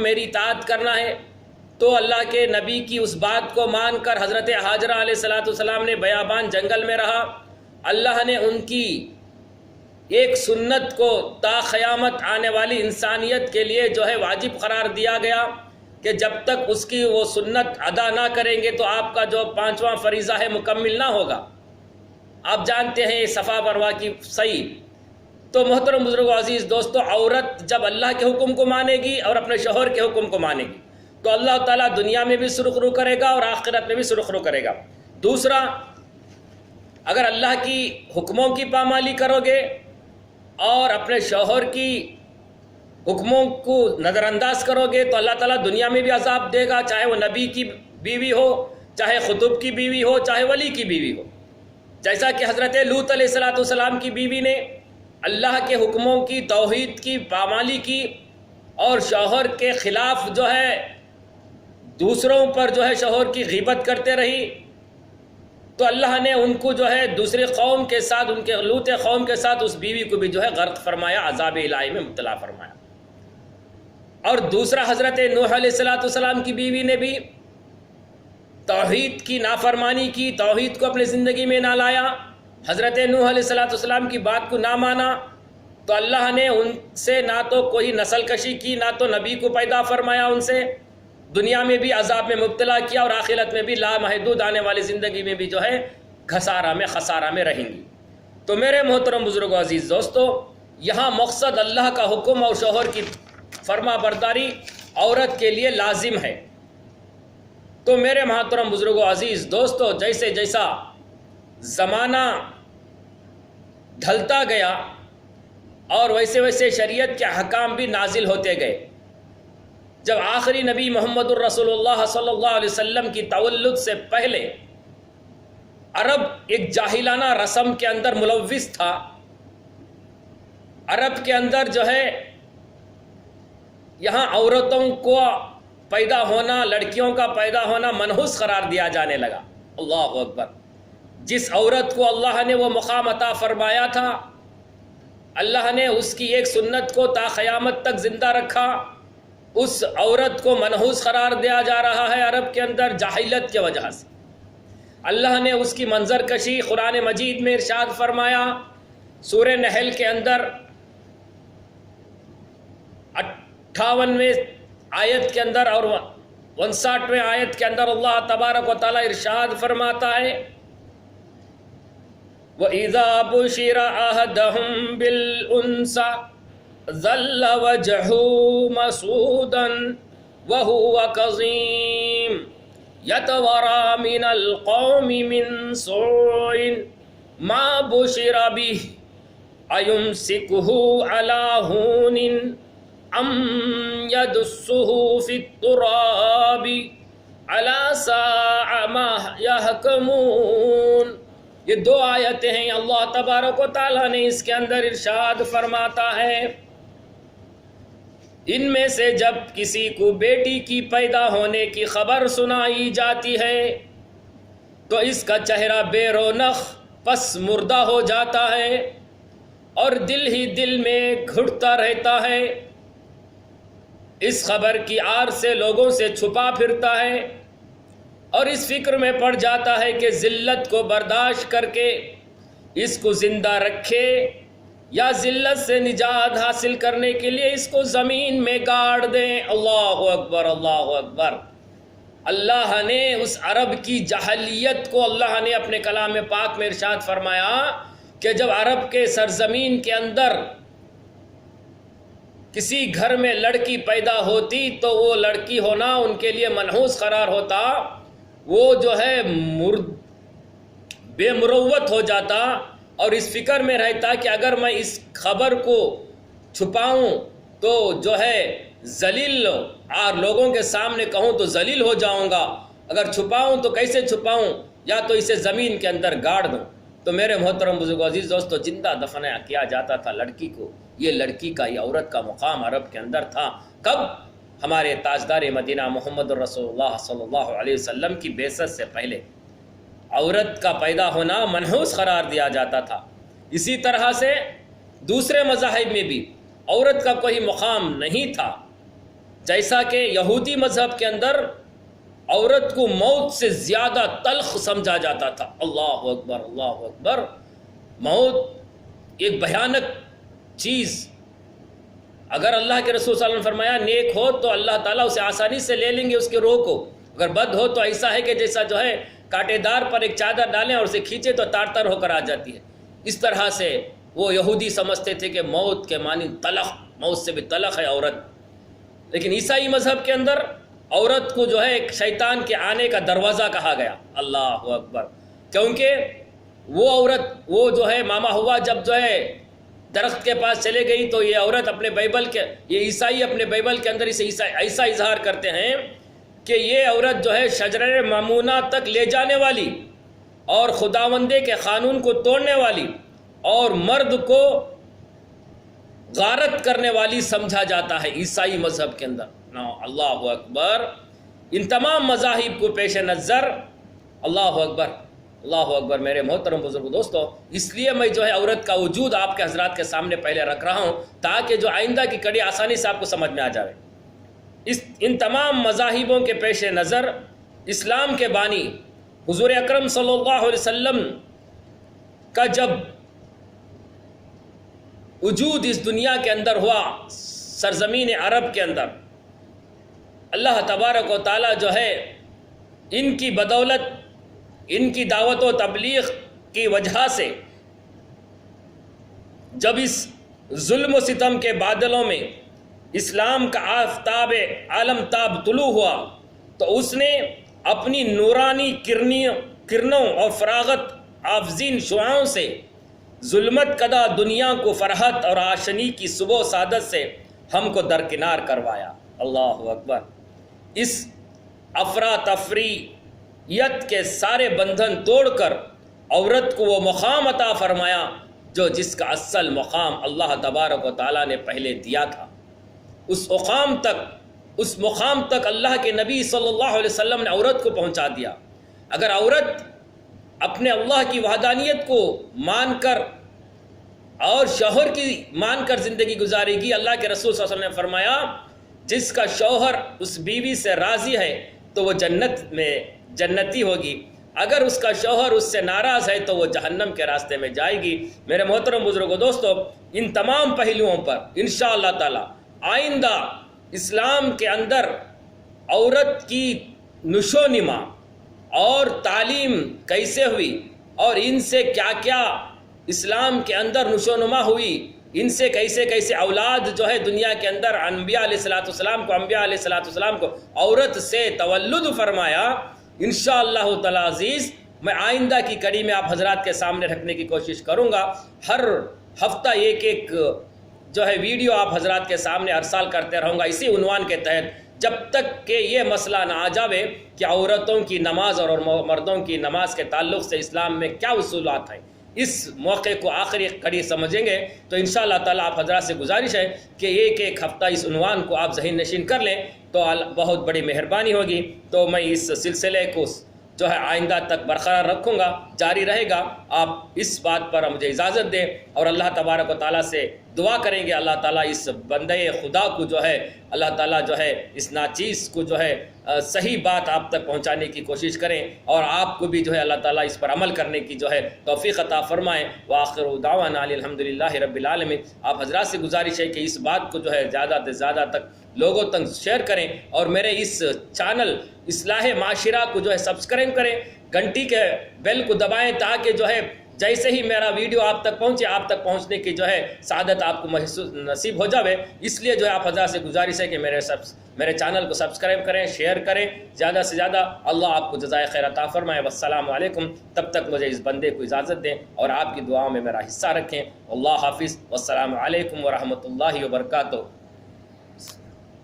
میری اطاعت کرنا ہے، تو اللہ کے نبی کی اس بات کو مان کر حضرت ہاجرہ علیہ الصلاۃ والسلام نے بیابان جنگل میں رہا۔ اللہ نے ان کی ایک سنت کو تا قیامت آنے والی انسانیت کے لیے جو ہے واجب قرار دیا گیا کہ جب تک اس کی وہ سنت ادا نہ کریں گے تو آپ کا جو 5واں فریضہ ہے مکمل نہ ہوگا۔ آپ جانتے ہیں یہ صفا مروا کی صحیح۔ تو محترم بزرگ و عزیز دوستو، عورت جب اللہ کے حکم کو مانے گی اور اپنے شوہر کے حکم کو مانے گی تو اللہ تعالیٰ دنیا میں بھی سرخرو کرے گا اور آخرت میں بھی سرخرو کرے گا۔ دوسرا، اگر اللہ کی حکموں کی پامالی کرو گے اور اپنے شوہر کی حکموں کو نظر انداز کرو گے تو اللہ تعالیٰ دنیا میں بھی عذاب دے گا، چاہے وہ نبی کی بیوی ہو، چاہے خطب کی بیوی ہو، چاہے ولی کی بیوی ہو۔ جیسا کہ حضرت لوط علیہ الصلاۃ والسلام کی بیوی نے اللہ کے حکموں کی، توحید کی پامالی کی اور شوہر کے خلاف جو ہے دوسروں پر جو ہے شوہر کی غیبت کرتے رہی، تو اللہ نے ان کو جو ہے دوسرے قوم کے ساتھ، ان کے لوط قوم کے ساتھ اس بیوی کو بھی جو ہے غرق فرمایا، عذاب الہی میں مبتلا فرمایا۔ اور دوسرا، حضرت نوح علیہ الصلاۃ والسلام کی بیوی نے بھی توحید کی نافرمانی کی، توحید کو اپنی زندگی میں نہ لایا، حضرت نوح علیہ الصلاۃ والسلام کی بات کو نہ مانا، تو اللہ نے ان سے نہ تو کوئی نسل کشی کی، نہ تو نبی کو پیدا فرمایا، ان سے دنیا میں بھی عذاب میں مبتلا کیا اور آخرت میں بھی لامحدود آنے والی زندگی میں بھی جو ہے خسارہ میں رہیں گی۔ تو میرے محترم بزرگ و عزیز دوستو، یہاں مقصد اللہ کا حکم اور شوہر کی فرما برداری عورت کے لیے لازم ہے۔ تو میرے محترم بزرگ و عزیز دوستو، جیسے جیسا زمانہ ڈھلتا گیا اور ویسے ویسے شریعت کے احکام بھی نازل ہوتے گئے، جب آخری نبی محمد الرسول اللہ صلی اللہ علیہ وسلم کی تولد سے پہلے عرب ایک جاہلانہ رسم کے اندر ملوث تھا۔ عرب کے اندر جو ہے یہاں عورتوں کو پیدا ہونا، لڑکیوں کا پیدا ہونا منحوس قرار دیا جانے لگا۔ اللہ اکبر! جس عورت کو اللہ نے وہ مقام عطا فرمایا تھا، اللہ نے اس کی ایک سنت کو تا قیامت تک زندہ رکھا، اس عورت کو منحوس قرار دیا جا رہا ہے عرب کے اندر جاہلیت کی وجہ سے۔ اللہ نے اس کی منظر کشی قرآن مجید میں ارشاد فرمایا، سورہ نحل کے اندر 58ویں آیت کے اندر اور 59ویں آیت کے اندر اللہ تبارک و تعالی ارشاد فرماتا ہے، وَإِذَا بُشِرَ أَحَدَهُم بِالْأُنثىٰ ظل وجهه مسودا وهو كظيم يتورى من القوم من سوء ما بشر به أيمسكه على هون أم يدسه في التراب ألا ساء ما يحكمون۔ یہ دو آیتیں ہیں، اللہ تبارک و تعالیٰ نے اس کے اندر ارشاد فرماتا ہے، ان میں سے جب کسی کو بیٹی کی پیدا ہونے کی خبر سنائی جاتی ہے تو اس کا چہرہ بے رونق پس مردہ ہو جاتا ہے اور دل ہی دل میں گھٹتا رہتا ہے، اس خبر کی آڑ سے لوگوں سے چھپا پھرتا ہے اور اس فکر میں پڑ جاتا ہے کہ ذلت کو برداشت کر کے اس کو زندہ رکھے یا ذلت سے نجات حاصل کرنے کے لیے اس کو زمین میں گاڑ دیں۔ اللہ اکبر! اللہ اکبر! اللہ نے اس عرب کی جاہلیت کو اللہ نے اپنے کلام پاک میں ارشاد فرمایا کہ جب عرب کے سرزمین کے اندر کسی گھر میں لڑکی پیدا ہوتی تو وہ لڑکی ہونا ان کے لیے منحوس قرار ہوتا، وہ جو ہے بے مروت ہو جاتا اور اس فکر میں رہتا کہ اگر میں اس خبر کو چھپاؤں تو جو ہے ذلیل، اور لوگوں کے سامنے کہوں تو ذلیل ہو جاؤں گا، اگر چھپاؤں تو کیسے چھپاؤں، یا تو اسے زمین کے اندر گاڑ دوں۔ تو میرے محترم بزرگ عزیز دوستو، زندہ دفن کیا جاتا تھا لڑکی کو۔ یہ لڑکی کا، یہ عورت کا مقام عرب کے اندر تھا۔ کب؟ ہمارے تاجدار مدینہ محمد الرسول اللہ صلی اللہ علیہ وسلم کی بعثت سے پہلے عورت کا پیدا ہونا منحوس قرار دیا جاتا تھا۔ اسی طرح سے دوسرے مذاہب میں بھی عورت کا کوئی مقام نہیں تھا، جیسا کہ یہودی مذہب کے اندر عورت کو موت سے زیادہ تلخ سمجھا جاتا تھا. اللہ اکبر اللہ اکبر. موت ایک بھیانک چیز. اگر اللہ کے رسول صلی اللہ علیہ وسلم نے فرمایا نیک ہو تو اللہ تعالیٰ اسے آسانی سے لے لیں گے اس کے روح کو، اگر بد ہو تو ایسا ہے کہ جیسا جو ہے کانٹے دار پر ایک چادر ڈالیں اور اسے کھینچے تو تار تار ہو کر آ جاتی ہے. اس طرح سے وہ یہودی سمجھتے تھے کہ موت کے معنی تلخ، موت سے بھی تلخ ہے عورت. لیکن عیسائی مذہب کے اندر عورت کو جو ہے ایک شیطان کے آنے کا دروازہ کہا گیا. اللہ اکبر. کیونکہ وہ عورت وہ جو ہے ماما ہوا جب جو ہے درخت کے پاس چلے گئی تو یہ عورت اپنے بائبل کے، یہ عیسائی اپنے بائبل کے اندر اسے ایسا اظہار کرتے ہیں کہ یہ عورت جو ہے شجرہ ممنوعہ تک لے جانے والی اور خداوندے کے قانون کو توڑنے والی اور مرد کو غارت کرنے والی سمجھا جاتا ہے عیسائی مذہب کے اندر. اللہ اکبر. ان تمام مذاہب کو پیش نظر اللہ اکبر اللہ اکبر. میرے محترم بزرگ دوستو، اس لیے میں جو ہے عورت کا وجود آپ کے حضرات کے سامنے پہلے رکھ رہا ہوں تاکہ جو آئندہ کی کڑی آسانی سے آپ کو سمجھ میں آ جائے. ان تمام مذاہبوں کے پیش نظر اسلام کے بانی حضور اکرم صلی اللہ علیہ وسلم کا جب وجود اس دنیا کے اندر ہوا، سرزمین عرب کے اندر، اللہ تبارک و تعالیٰ جو ہے ان کی بدولت، ان کی دعوت و تبلیغ کی وجہ سے جب اس ظلم و ستم کے بادلوں میں اسلام کا آفتاب عالم تاب طلوع ہوا تو اس نے اپنی نورانی کرنوں اور فراغت آفزین شعاؤں سے ظلمت کدہ دنیا کو فرحت اور آشنی کی صبح و سعادت سے ہم کو درکنار کروایا. اللہ اکبر. اس افراتفریت کے سارے بندھن توڑ کر عورت کو وہ مقام عطا فرمایا جو جس کا اصل مقام اللہ تبارک و تعالیٰ نے پہلے دیا تھا. اس مقام تک اللہ کے نبی صلی اللہ علیہ وسلم نے عورت کو پہنچا دیا. اگر عورت اپنے اللہ کی وحدانیت کو مان کر اور شوہر کی مان کر زندگی گزارے گی، اللہ کے رسول صلی اللہ علیہ وسلم نے فرمایا جس کا شوہر اس بیوی سے راضی ہے تو وہ جنت میں جنتی ہوگی، اگر اس کا شوہر اس سے ناراض ہے تو وہ جہنم کے راستے میں جائے گی. میرے محترم بزرگوں دوستو، ان تمام پہلوؤں پر انشاءاللہ تعالی آئندہ اسلام کے اندر عورت کی نشو نما اور تعلیم کیسے ہوئی اور ان سے کیا کیا اسلام کے اندر نشو نما ہوئی، ان سے کیسے کیسے اولاد جو ہے دنیا کے اندر انبیاء علیہ السلام کو عورت سے تولد فرمایا، انشاءاللہ تعالی عزیز میں آئندہ کی کڑی میں آپ حضرات کے سامنے رکھنے کی کوشش کروں گا. ہر ہفتہ ایک جو ہے ویڈیو آپ حضرات کے سامنے ارسال کرتے رہوں گا اسی عنوان کے تحت، جب تک کہ یہ مسئلہ نہ آ جاوے کہ عورتوں کی نماز اور مردوں کی نماز کے تعلق سے اسلام میں کیا اصولات ہیں. اس موقع کو آخری کڑی سمجھیں گے تو انشاءاللہ تعالیٰ آپ حضرات سے گزارش ہے کہ ایک ہفتہ اس عنوان کو آپ ذہن نشین کر لیں تو بہت بڑی مہربانی ہوگی. تو میں اس سلسلے کو جو ہے آئندہ تک برقرار رکھوں گا، جاری رہے گا. آپ اس بات پر مجھے اجازت دیں اور اللہ تبارک و تعالیٰ سے دعا کریں گے اللہ تعالیٰ اس بندے خدا کو جو ہے اللہ تعالیٰ جو ہے اس ناچیز کو جو ہے صحیح بات آپ تک پہنچانے کی کوشش کریں اور آپ کو بھی جو ہے اللہ تعالیٰ اس پر عمل کرنے کی جو ہے توفیق عطا فرمائیں. وآخر دعوانا الحمدللہ رب العالمین. آپ حضرات سے گزارش ہے کہ اس بات کو جو ہے زیادہ سے زیادہ تک لوگوں تک شیئر کریں اور میرے اس چینل اصلاح معاشرہ کو جو ہے سبسکرائب کریں، گھنٹی کے بیل کو دبائیں تاکہ جو ہے جیسے ہی میرا ویڈیو آپ تک پہنچے آپ تک پہنچنے کی جو ہے سعادت آپ کو نصیب ہو جاوے. اس لیے جو ہے آپ حضرات سے گزارش ہے کہ میرے چینل کو سبسکرائب کریں، شیئر کریں زیادہ سے زیادہ. اللہ آپ کو جزائے خیر عطا فرمائے. والسلام علیکم. تب تک مجھے اس بندے کو اجازت دیں اور آپ کی دعاؤں میں میرا حصہ رکھیں. اللہ حافظ. والسلام علیکم ورحمۃ اللہ وبرکاتہ.